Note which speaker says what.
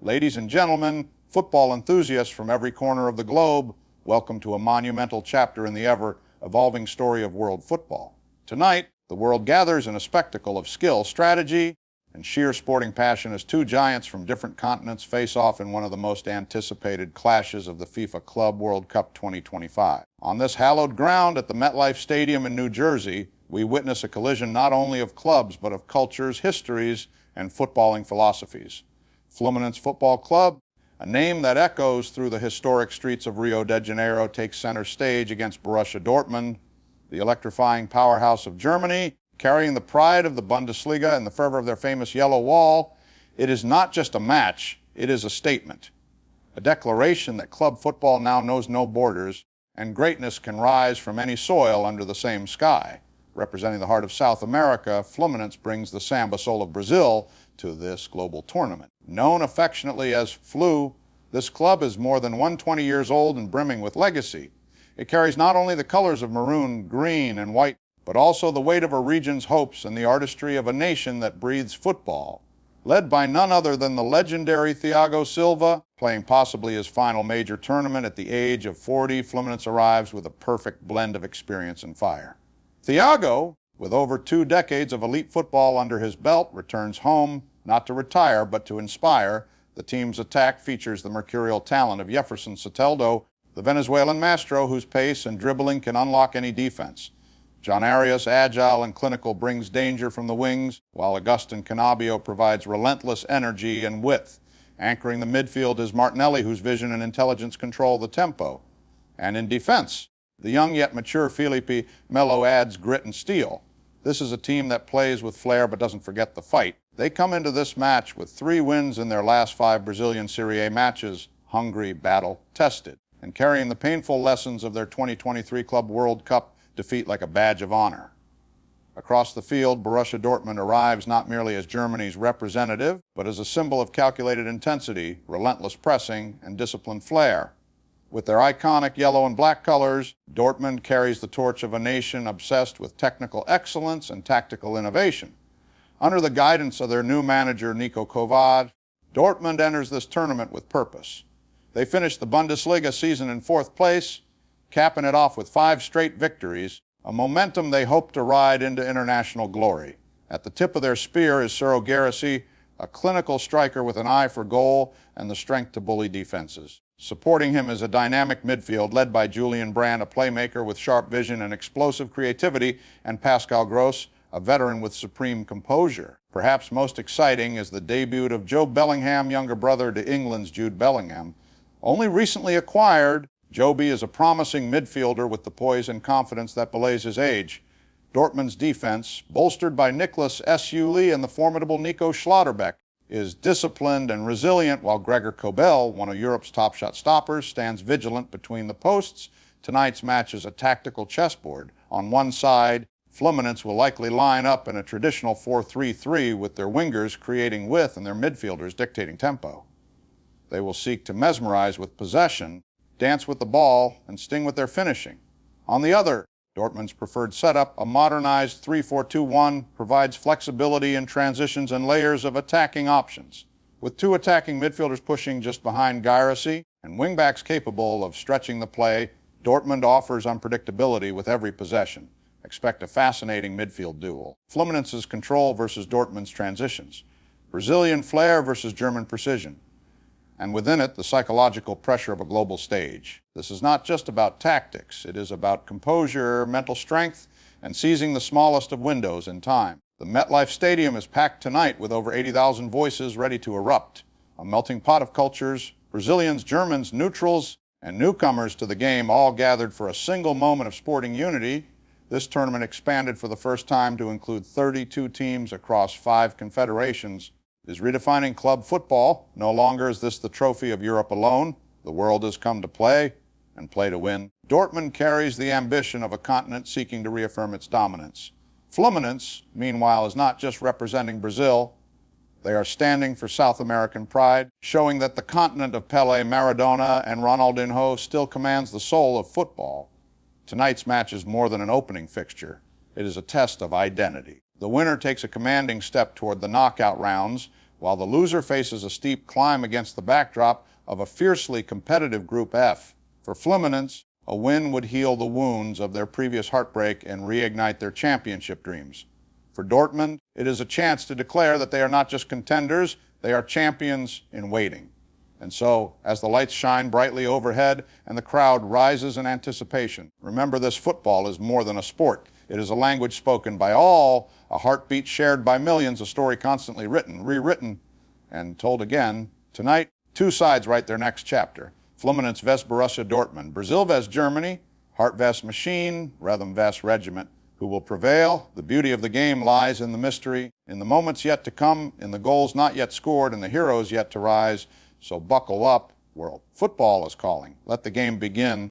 Speaker 1: Ladies and gentlemen, football enthusiasts from every corner of the globe, welcome to a monumental chapter in the ever-evolving story of world football. Tonight, the world gathers in a spectacle of skill, strategy, and sheer sporting passion as two giants from different continents face off in one of the most anticipated clashes of the FIFA Club World Cup 2025. On this hallowed ground at the MetLife Stadium in New Jersey, we witness a collision not only of clubs, but of cultures, histories, and footballing philosophies. Fluminense Football Club, a name that echoes through the historic streets of Rio de Janeiro, takes center stage against Borussia Dortmund, the electrifying powerhouse of Germany, carrying the pride of the Bundesliga and the fervor of their famous yellow wall. It is not just a match, it is a statement, a declaration that club football now knows no borders, and greatness can rise from any soil under the same sky. Representing the heart of South America, Fluminense brings the Samba soul of Brazil to this global tournament. Known affectionately as Flu, this club is more than 120 years old and brimming with legacy. It carries not only the colors of maroon, green, and white, but also the weight of a region's hopes and the artistry of a nation that breathes football. Led by none other than the legendary Thiago Silva, playing possibly his final major tournament at the age of 40, Fluminense arrives with a perfect blend of experience and fire. Thiago, with over 2 decades of elite football under his belt, returns home, not to retire, but to inspire. The team's attack features the mercurial talent of Soteldo, the Venezuelan maestro whose pace and dribbling can unlock any defense. Jhonarias, agile and clinical, brings danger from the wings, while Augustin Canobbio provides relentless energy and width. Anchoring the midfield is Martinelli, whose vision and intelligence control the tempo. And in defense, the young yet mature Felipe Melo adds grit and steel. This is a team that plays with flair but doesn't forget the fight. They come into this match with 3 wins in their last 5 Brazilian Serie A matches, hungry, battle-tested, and carrying the painful lessons of their 2023 Club World Cup defeat like a badge of honor. Across the field, Borussia Dortmund arrives not merely as Germany's representative, but as a symbol of calculated intensity, relentless pressing, and disciplined flair. With their iconic yellow and black colors, Dortmund carries the torch of a nation obsessed with technical excellence and tactical innovation. Under the guidance of their new manager, Niko Kovac, Dortmund enters this tournament with purpose. They finished the Bundesliga season in 4th place, capping it off with 5 straight victories, a momentum they hope to ride into international glory. At the tip of their spear is Guirassy, a clinical striker with an eye for goal and the strength to bully defenses. Supporting him is a dynamic midfield led by Julianbrandt, a playmaker with sharp vision and explosive creativity, and Pascal Gross, a veteran with supreme composure. Perhaps most exciting is the debut of Jobe Bellingham, younger brother to England's Jobe Bellingham. Only recently acquired, Jobe is a promising midfielder with the poise and confidence that belays his age. Dortmund's defense, bolstered by Nicholas Lee and the formidable Nico Schlotterbeck, is disciplined and resilient, while Gregor Kobel, one of Europe's top shot stoppers, stands vigilant between the posts. Tonight's match is a tactical chessboard. On one side, Fluminense will likely line up in a traditional 4-3-3 with their wingers creating width and their midfielders dictating tempo. They will seek to mesmerize with possession, dance with the ball, and sting with their finishing. On the other, Dortmund's preferred setup, a modernized 3-4-2-1, provides flexibility in transitions and layers of attacking options. With 2 attacking midfielders pushing just behind Guirassy and wingbacks capable of stretching the play, Dortmund offers unpredictability with every possession. Expect a fascinating midfield duel. Fluminense's control versus Dortmund's transitions. Brazilian flair versus German precision. And within it, the psychological pressure of a global stage. This is not just about tactics. It is about composure, mental strength, and seizing the smallest of windows in time. The MetLife Stadium is packed tonight with over 80,000 voices ready to erupt. A melting pot of cultures, Brazilians, Germans, neutrals, and newcomers to the game, all gathered for a single moment of sporting unity. This tournament expanded for the first time to include 32 teams across 5 confederations. Is redefining club football. No longer is this the trophy of Europe alone. The world has come to play, and play to win. Dortmund carries the ambition of a continent seeking to reaffirm its dominance. Fluminense, meanwhile, is not just representing Brazil. They are standing for South American pride, showing that the continent of Pelé, Maradona, and Ronaldinho still commands the soul of football. Tonight's match is more than an opening fixture. It is a test of identity. The winner takes a commanding step toward the knockout rounds, while the loser faces a steep climb against the backdrop of a fiercely competitive Group F. For Fluminense, a win would heal the wounds of their previous heartbreak and reignite their championship dreams. For Dortmund, it is a chance to declare that they are not just contenders, they are champions in waiting. And so, as the lights shine brightly overhead and the crowd rises in anticipation, remember this football is more than a sport. It is a language spoken by all, a heartbeat shared by millions, a story constantly written, rewritten, and told again. Tonight, two sides write their next chapter. Fluminense vs. Borussia Dortmund. Brazil vs. Germany, heart vs. machine, rhythm vs. regiment. Who will prevail? The beauty of the game lies in the mystery, in the moments yet to come, in the goals not yet scored, and the heroes yet to rise. So buckle up. World football is calling. Let the game begin.